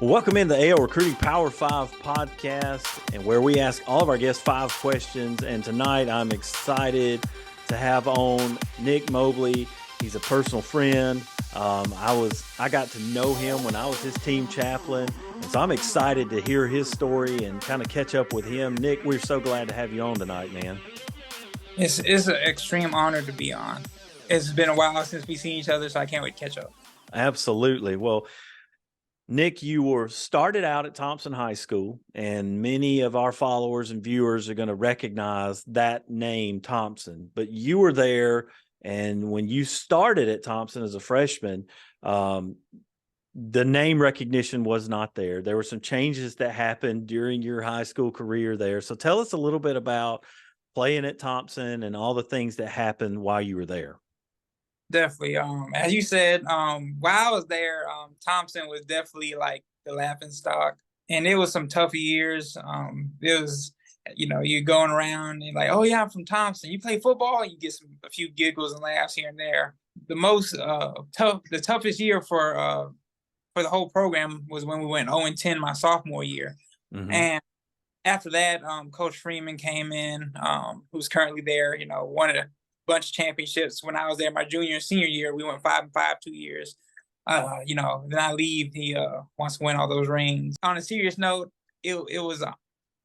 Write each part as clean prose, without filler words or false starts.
Welcome in the AL Recruiting Power 5 podcast, and where we ask all of our guests 5 questions. And tonight I'm excited to have on Nick Mobley. He's a personal friend. I got to know him when I was his team chaplain, and so I'm excited to hear his story and kind of catch up with him. Nick, we're so glad to have you on tonight, man. It's an extreme honor to be on. It's been a while since we've seen each other, so I can't wait to catch up. Absolutely. Well, Nick, you were started out at Thompson High School, and many of our followers and viewers are going to recognize that name, Thompson. But you were there, and when you started at Thompson as a freshman, the name recognition was not there. There were some changes that happened during your high school career there. So tell us a little bit about playing at Thompson and all the things that happened while you were there. Definitely. As you said, while I was there, Thompson was definitely like the laughing stock, and it was some tough years. It was, you're going around and like, oh yeah, I'm from Thompson. You play football, you get a few giggles and laughs here and there. The toughest year for the whole program was when we went 0-10 my sophomore year, and after that, Coach Freeman came in, who's currently there. Won a bunch of championships when I was there. My junior and senior year, we went 5-5 2 years. Then I leave. He wants to win all those rings. On a serious note, it was an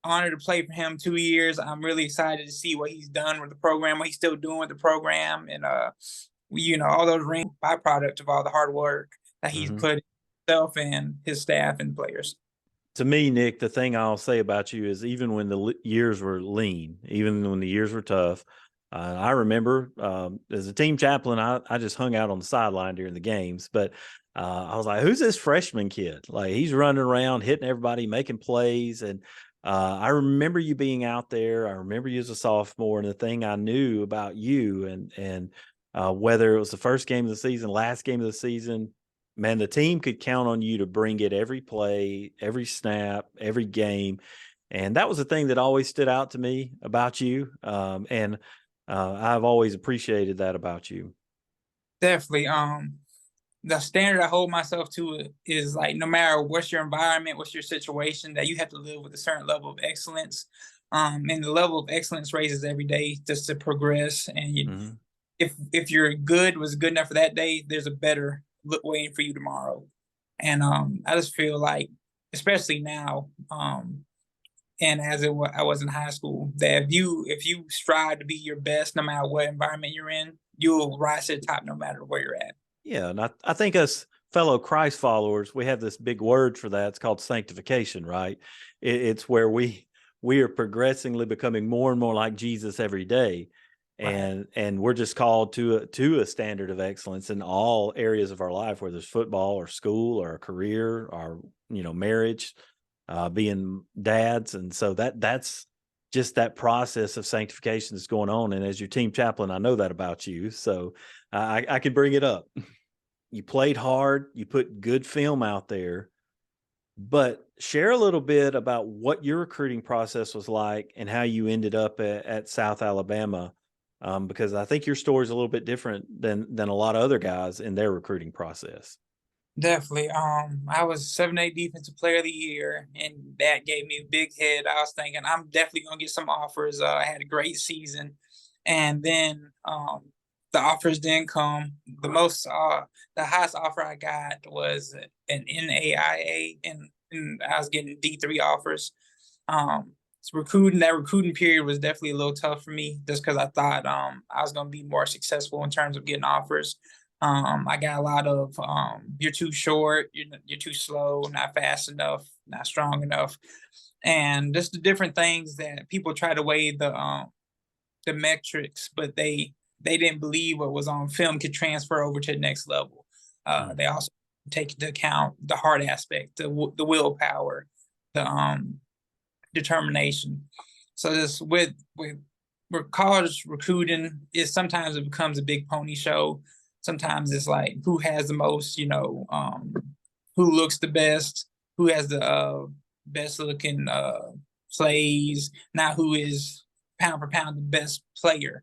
honor to play for him 2 years. I'm really excited to see what he's done with the program, what he's still doing with the program, and all those rings, byproduct of all the hard work that he's put himself and his staff and players. To me, Nick, the thing I'll say about you is even when the years were lean, even when the years were tough, I remember as a team chaplain, I just hung out on the sideline during the games. But I was like, who's this freshman kid? Like, he's running around, hitting everybody, making plays. And I remember you being out there. I remember you as a sophomore. And the thing I knew about you and whether it was the first game of the season, last game of the season, man, the team could count on you to bring it every play, every snap, every game. And that was the thing that always stood out to me about you. And I've always appreciated that about you. Definitely. The standard I hold myself to is like, no matter what's your environment, what's your situation, that you have to live with a certain level of excellence. And the level of excellence raises every day just to progress. And if you're was good enough for that day, there's a better waiting for you tomorrow. And I just feel like, especially now, and as I was in high school, that if you strive to be your best, no matter what environment you're in, you'll rise to the top no matter where you're at. Yeah, and I think us fellow Christ followers, we have this big word for that. It's called sanctification, right? It's where we are progressively becoming more and more like Jesus every day. And we're just called to a standard of excellence in all areas of our life, whether it's football or school or a career or marriage, being dads. And so that's just that process of sanctification that's going on. And as your team chaplain, I know that about you, so I can bring it up. You played hard, you put good film out there, but share a little bit about what your recruiting process was like and how you ended up at South Alabama. Because I think your story is a little bit different than a lot of other guys in their recruiting process. Definitely. I was 7A Defensive Player of the Year, and that gave me a big head. I was thinking I'm definitely gonna get some offers. I had a great season, and then the offers didn't come. The highest offer I got was an NAIA, and I was getting D3 offers. That recruiting period was definitely a little tough for me, just because I thought I was going to be more successful in terms of getting offers. I got a lot of you're too short, you're too slow, not fast enough, not strong enough, and just the different things that people try to weigh the metrics, but they didn't believe what was on film could transfer over to the next level. They also take into account the hard aspect, the willpower, the determination. So this with college recruiting, sometimes it becomes a big pony show. Sometimes it's like who has the most, who looks the best, who has the best looking plays, not who is pound for pound the best player.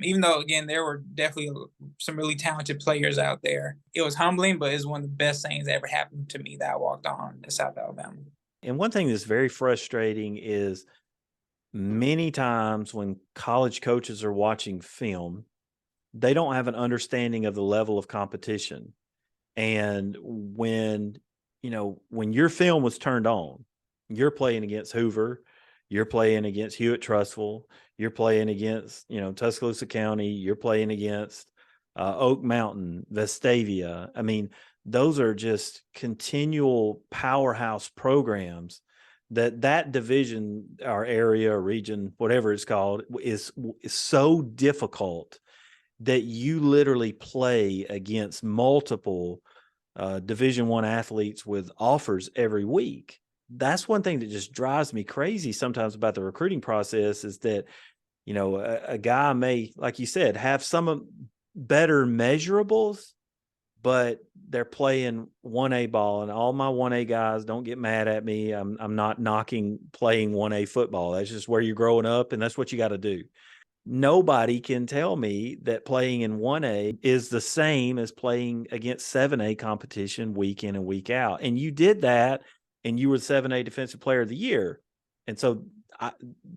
Even though, again, there were definitely some really talented players out there. It was humbling, but it's one of the best things that ever happened to me that I walked on to South Alabama. And one thing that's very frustrating is many times when college coaches are watching film, they don't have an understanding of the level of competition. And when your film was turned on, you're playing against Hoover, you're playing against Hewitt Trussville, you're playing against, Tuscaloosa County, you're playing against Oak Mountain, Vestavia. I mean, those are just continual powerhouse programs that division or area or region, whatever it's called, is so difficult that you literally play against multiple Division I athletes with offers every week. That's one thing that just drives me crazy sometimes about the recruiting process is that, a guy may, like you said, have some better measurables, but they're playing 1A ball, and all my 1A guys, don't get mad at me. I'm not knocking playing 1A football. That's just where you're growing up, and that's what you got to do. Nobody can tell me that playing in 1A is the same as playing against 7A competition week in and week out. And you did that, and you were the 7A Defensive Player of the Year. And so,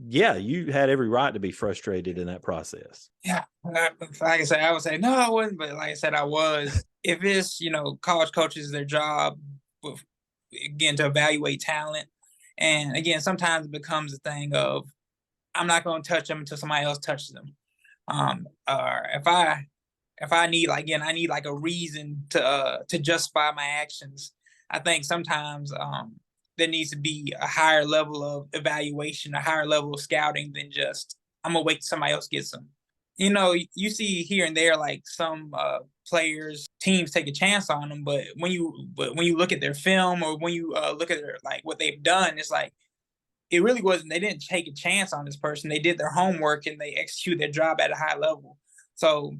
you had every right to be frustrated in that process. Yeah, like I said, I would say no, I wouldn't, but like I said, I was. If it's college coaches, their job, again, to evaluate talent, and again, sometimes it becomes a thing of I'm not going to touch them until somebody else touches them. Or if I need, like, again, I need like a reason to justify my actions. I think sometimes there needs to be a higher level of evaluation, a higher level of scouting than just I'm gonna wait till somebody else gets them. You see here and there like some players, teams take a chance on them, but when you look at their film or when you look at their like what they've done, it's like it really wasn't. They didn't take a chance on this person. They did their homework and they executed their job at a high level. So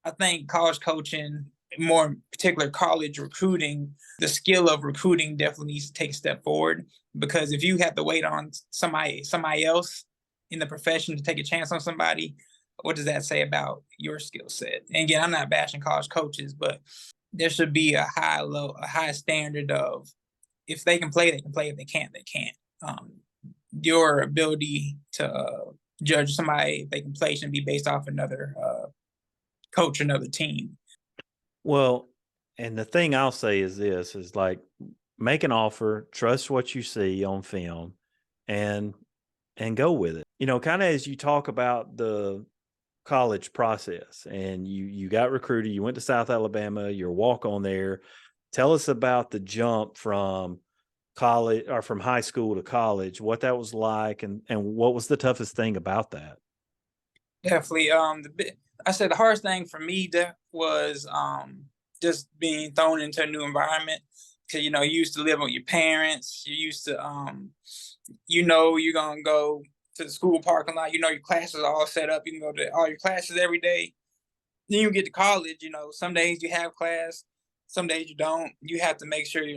I think college coaching, more in particular college recruiting, the skill of recruiting definitely needs to take a step forward, because if you have to wait on somebody else in the profession to take a chance on somebody, what does that say about your skill set? And again, I'm not bashing college coaches, but there should be a high standard of if they can play, they can play. If they can't, they can't. Your ability to judge somebody if they can play shouldn't be based off another coach, another team. Well, and the thing I'll say is this is like make an offer, trust what you see on film, and go with it. Kind of as you talk about the college process and you got recruited, you went to South Alabama, your walk on there. Tell us about the jump from college or from high school to college, what that was like, and what was the toughest thing about that? Definitely. I said the hardest thing for me was just being thrown into a new environment, because you used to live with your parents. You used to you're gonna go to the school parking lot. Your classes are all set up. You can go to all your classes every day. Then you get to college. Some days you have class, some days you don't. You have to make sure you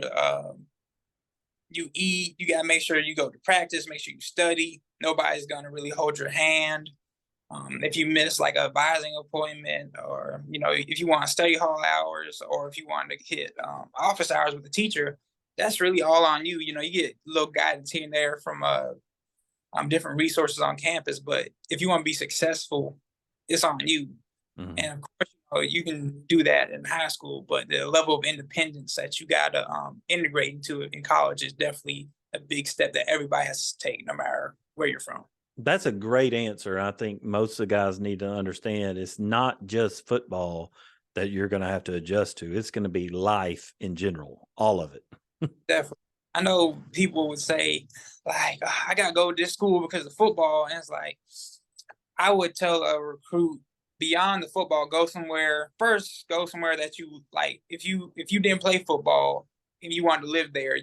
eat. You gotta make sure you go to practice. Make sure you study. Nobody's gonna really hold your hand. If you miss like a advising appointment, or if you want study hall hours, or if you want to hit office hours with the teacher, that's really all on you. You get little guidance here and there from different resources on campus, but if you want to be successful, it's on you. Mhm. And of course, you can do that in high school, but the level of independence that you got to integrate into it in college is definitely a big step that everybody has to take, no matter where you're from. That's a great answer. I think most of the guys need to understand it's not just football that you're going to have to adjust to. It's going to be life in general, all of it. Definitely. I know people would say, like, I got to go to this school because of football. And it's like, I would tell a recruit, beyond the football, go somewhere that you like. If you didn't play football and you wanted to live there,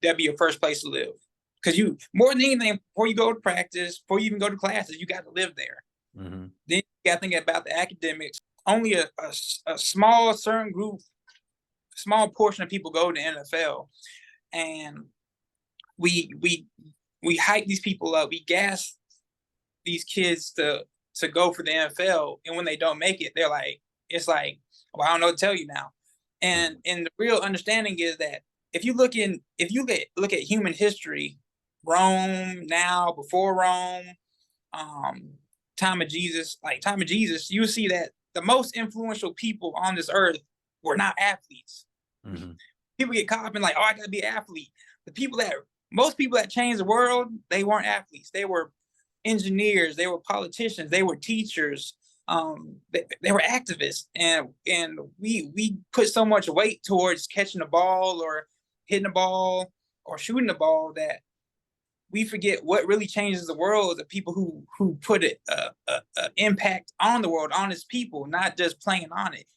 that'd be your first place to live. Because you, more than anything, before you go to practice, before you even go to classes, you got to live there. Mm-hmm. Then you got to think about the academics. Only a small certain group, small portion of people go to NFL, and we hype these people up. We gas these kids to to go for the NFL, and when they don't make it, they're like, it's like, well, I don't know what to tell you now. And the real understanding is that if you look at human history, Rome now, before Rome, um, time of Jesus, you see that the most influential people on this earth were not athletes. Mm-hmm. People get caught up in like, oh, I gotta be an athlete. Most people that changed the world, they weren't athletes. They were engineers, they were politicians, they were teachers, they were activists, and we put so much weight towards catching the ball or hitting the ball or shooting the ball that we forget what really changes the world. The people who put it impact on the world, on its people, not just playing on it.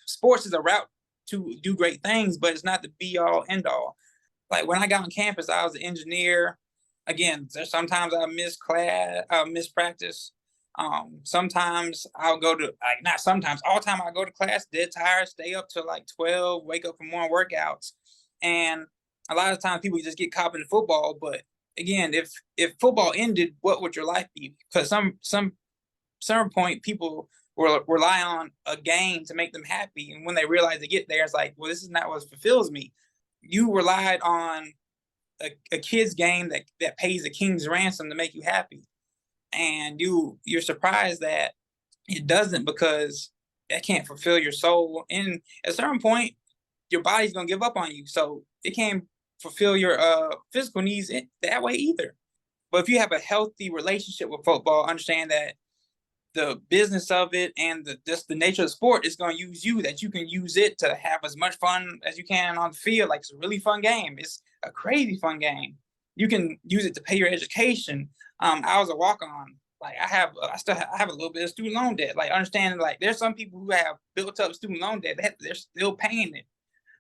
Sports is a route to do great things, but it's not the be all end all. Like when I got on campus, I was an engineer. Again, sometimes I miss class, miss practice. Sometimes I'll go to, like, not sometimes, all the time I go to class, dead tired, stay up till like 12, wake up for more workouts. And a lot of times people just get caught in football. But again, if football ended, what would your life be? Because some point people will rely on a game to make them happy. And when they realize they get there, it's like, well, this is not what fulfills me. You relied on a kid's game that pays a king's ransom to make you happy. And you're surprised that it doesn't, because that can't fulfill your soul. And at a certain point, your body's gonna give up on you. So it can't fulfill your physical needs that way either. But if you have a healthy relationship with football, understand that the business of it and the nature of the sport is going to use you, that you can use it to have as much fun as you can on the field. Like, it's a really fun game. It's a crazy fun game. You can use it to pay your education. I was a walk-on. Like, I have a little bit of student loan debt. Like, understanding, like, there's some people who have built up student loan debt. They're still paying it.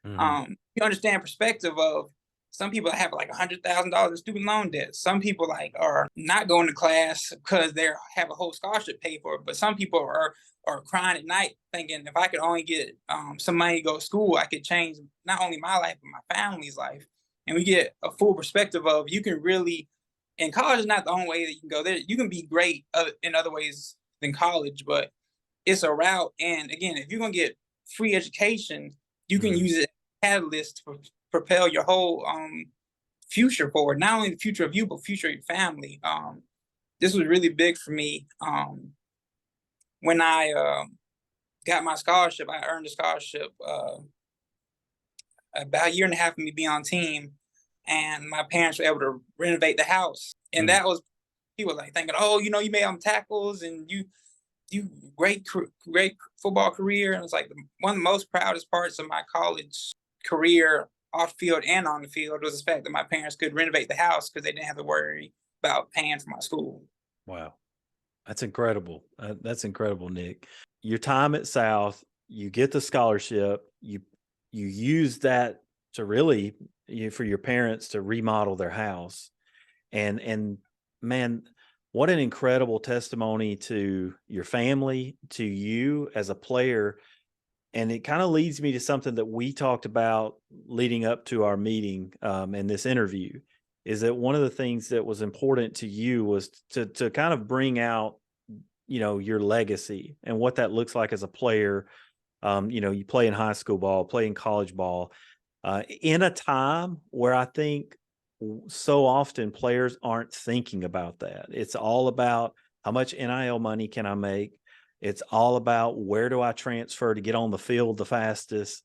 Mm-hmm. You understand perspective of some people have like $100,000 in student loan debt. Some people like are not going to class because they have a whole scholarship paid for it. But some people are crying at night thinking, if I could only get some money to go to school, I could change not only my life, but my family's life. And we get a full perspective of, you can really, and college is not the only way that you can go there. You can be great in other ways than college, but it's a route. And again, if you're going to get free education, you can use it as a catalyst to propel your whole future forward. Not only the future of you, but future of your family. This was really big for me. When I got my scholarship, I earned a scholarship about a year and a half of me being on team, and my parents were able to renovate the house. And that was, people like thinking, oh, you made them tackles and you great football career. And it's like one of the most proudest parts of my college career, off field and on the field, was the fact that my parents could renovate the house because they didn't have to worry about paying for my school. Wow. That's incredible. That's incredible, Nick. Your time at South, you get the scholarship, you use that to really, for your parents to remodel their house. And man, what an incredible testimony to your family, to you as a player. And it kind of leads me to something that we talked about leading up to our meeting and this interview, is that one of the things that was important to you was to kind of bring out, your legacy and what that looks like as a player. You play in high school ball, play in college ball, in a time where I think so often players aren't thinking about that. It's all about how much NIL money can I make? It's all about where do I transfer to get on the field the fastest?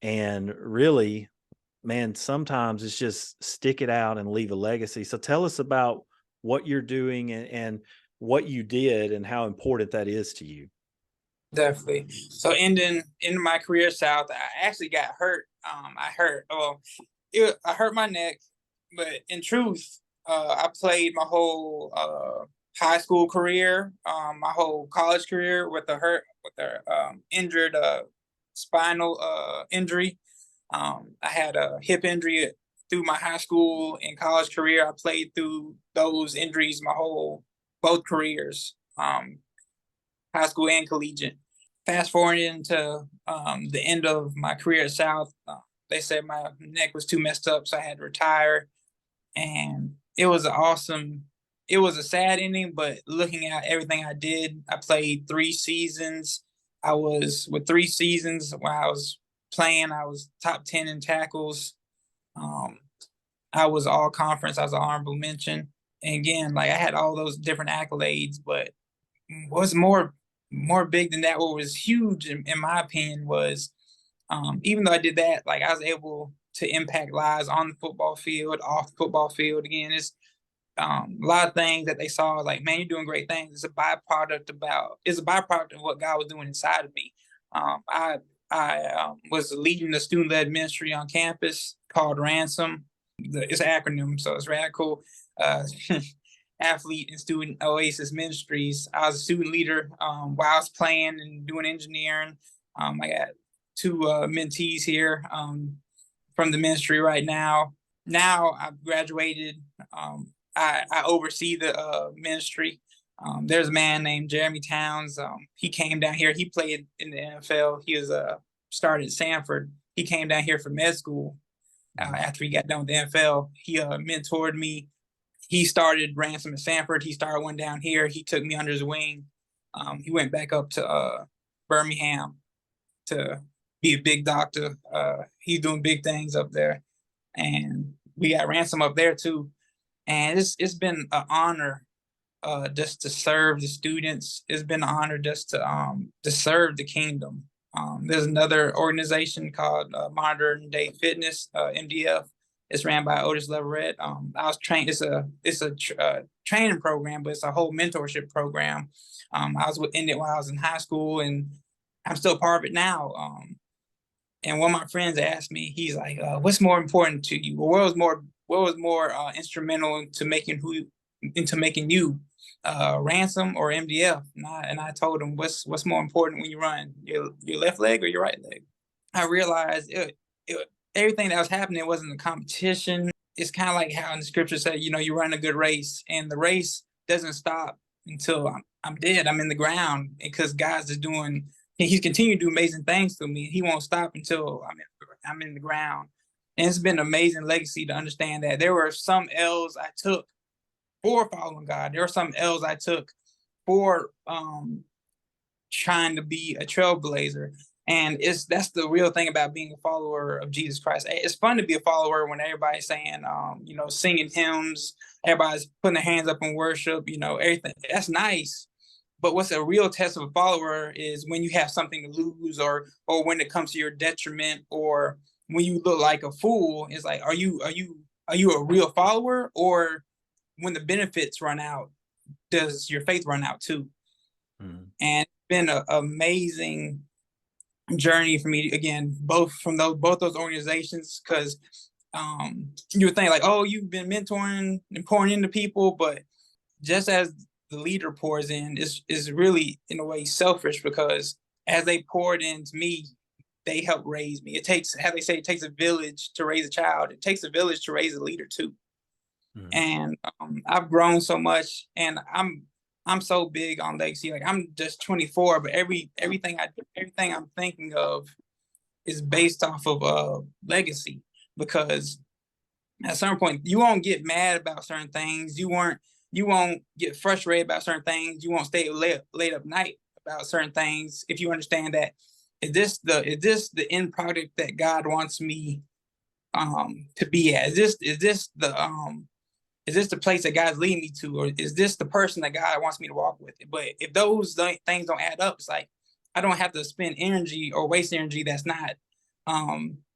And really, man, sometimes it's just stick it out and leave a legacy. So tell us about what you're doing and what you did and how important that is to you. Definitely. So ending my career at South, I actually got hurt. I hurt my neck, but in truth, I played my whole high school career, my whole college career with a injured spinal injury. I had a hip injury through my high school and college career. I played through those injuries both careers, high school and collegiate. Fast forwarding to the end of my career at South, they said my neck was too messed up, so I had to retire. And it was an awesome it was a sad ending, but looking at everything I did, I played 3 seasons. I was with 3 seasons when I was playing, I was top 10 in tackles. Um, I was all conference, I was an honorable mention. And again, like I had all those different accolades, but what's more big than that, what was huge in my opinion was even though I did that, like I was able to impact lives on the football field, off the football field. Again, it's a lot of things that they saw like, man, you're doing great things. It's a byproduct of what God was doing inside of me. I was leading the student-led ministry on campus called Ransom. It's an acronym, so it's radical. Athlete and Student Oasis Ministries. I was a student leader while I was playing and doing engineering. I got 2 mentees here from the ministry right now. Now I've graduated. I oversee the ministry. There's a man named Jeremy Towns. He came down here. He played in the NFL. He was started at Sanford. He came down here for med school after he got done with the NFL. He mentored me. He started Ransom at Sanford. He started one down here. He took me under his wing. He went back up to Birmingham to be a big doctor. He's doing big things up there. And we got Ransom up there too. And it's been an honor just to serve the students. It's been an honor just to serve the kingdom. There's another organization called Modern Day Fitness, MDF. It's ran by Otis Leverett. I was trained. It's a training program, but it's a whole mentorship program. I was in it while I was in high school, and I'm still part of it now. And one of my friends asked me, he's like, "What's more important to you? Or what was more instrumental into making you, Ransom or MDF?" And I told him, "What's more important when you run, your left leg or your right leg?" I realized everything that was happening wasn't a competition. It's kind of like how in the scripture said, you run a good race, and the race doesn't stop until I'm dead. I'm in the ground because God's just doing. He's continuing to do amazing things through me. He won't stop until I'm in the ground. And it's been an amazing legacy to understand that there were some L's I took for following God. There were some L's I took for trying to be a trailblazer. And that's the real thing about being a follower of Jesus Christ. It's fun to be a follower when everybody's saying, singing hymns, everybody's putting their hands up in worship, everything. That's nice. But what's a real test of a follower is when you have something to lose, or when it comes to your detriment, or when you look like a fool. It's like, are you a real follower, or when the benefits run out, does your faith run out too? Mm. And it's been an amazing journey for me, again, both those organizations, because you would think like, oh, you've been mentoring and pouring into people, but just as the leader pours in, is really in a way selfish, because as they poured into me, they helped raise me. It takes, how they say, it takes a village to raise a child. It takes a village to raise a leader too. Mm. And I've grown so much, and I'm so big on legacy. Like, I'm just 24, but everything I'm thinking of is based off of legacy, because at some point you won't get mad about certain things. You won't get frustrated about certain things. You won't stay late up night about certain things if you understand that is this the end product that God wants me to be at? Is this the place that God's leading me to, or is this the person that God wants me to walk with? But if those things don't add up, it's like I don't have to spend energy or waste energy that's not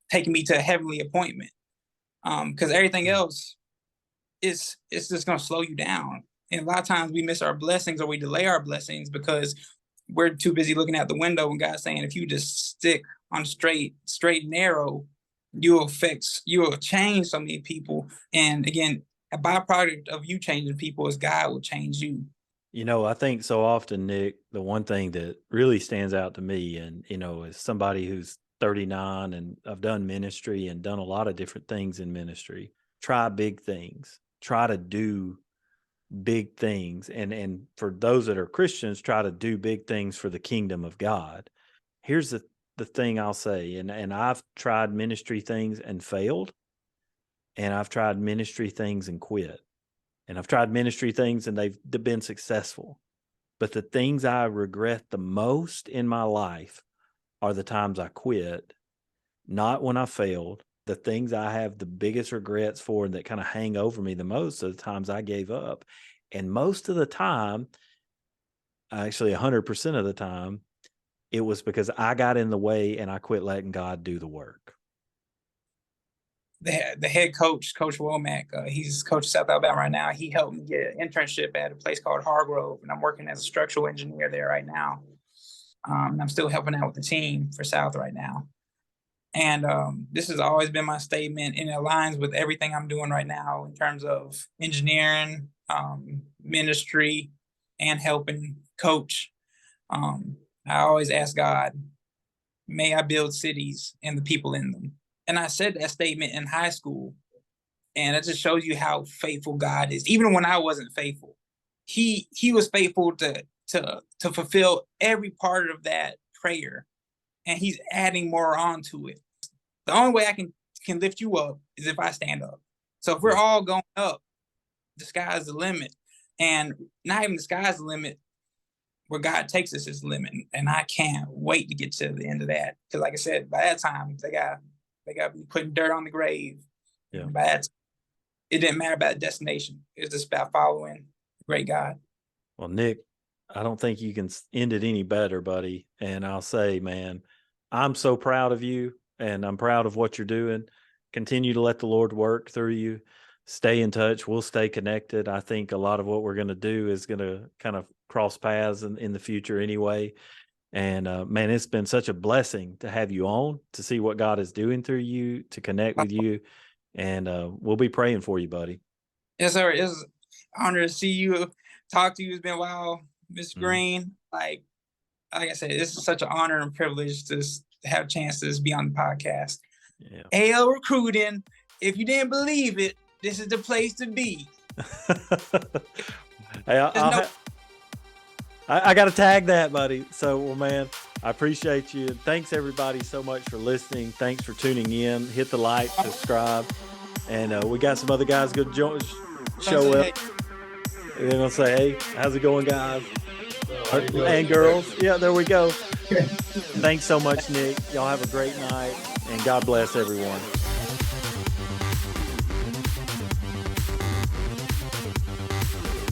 taking me to a heavenly appointment, because everything else it's just going to slow you down. And a lot of times we miss our blessings, or we delay our blessings because we're too busy looking out the window, and God's saying, if you just stick on straight and narrow, you'll change so many people. And again, a byproduct of you changing people is God will change you. I think so often, Nick, the one thing that really stands out to me, and, as somebody who's 39 and I've done ministry and done a lot of different things in ministry, try big things, try to do big things. And for those that are Christians, try to do big things for the kingdom of God. Here's the thing I'll say, and I've tried ministry things and failed, and I've tried ministry things and quit. and I've tried ministry things and they've been successful. But the things I regret the most in my life are the times I quit, not when I failed. The things I have the biggest regrets for and that kind of hang over me the most are the times I gave up. And most of the time, actually 100% of the time, it was because I got in the way and I quit letting God do the work. The head coach, Coach Womack, he's coach South Alabama right now. He helped me get an internship at a place called Hargrove, and I'm working as a structural engineer there right now. I'm still helping out with the team for South right now. And this has always been my statement, and it aligns with everything I'm doing right now in terms of engineering, ministry, and helping coach. I always ask God, may I build cities and the people in them. And I said that statement in high school, and it just shows you how faithful God is. Even when I wasn't faithful, He was faithful to fulfill every part of that prayer, and He's adding more onto it. The only way I can lift you up is if I stand up. So if we're all going up, the sky's the limit, and not even the sky's the limit. Where God takes us is the limit, and I can't wait to get to the end of that. Because, like I said, by that time they got to be putting dirt on the grave. Yeah. By that time, it didn't matter about the destination. It was just about following the great God. Well, Nick, I don't think you can end it any better, buddy. And I'll say, man, I'm so proud of you, and I'm proud of what you're doing. Continue to let the Lord work through you. Stay in touch. We'll stay connected. I think a lot of what we're going to do is going to kind of cross paths in the future anyway. And man, it's been such a blessing to have you on, to see what God is doing through you, to connect with you. And we'll be praying for you, buddy. Yes, sir. It's an honor to see you, talk to you. It's been a while, Mr. Green. Like I said, this is such an honor and privilege to have a chance to be on the podcast. Yeah. AL Recruiting. If you didn't believe it, this is the place to be. Hey, I got to tag that, buddy. So, well, man, I appreciate you. Thanks, everybody, so much for listening. Thanks for tuning in. Hit the like, subscribe. And we got some other guys going to show up. They're going to say, hey, how's it going, guys? And girls. Yeah, there we go. Thanks so much, Nick. Y'all have a great night. And God bless everyone.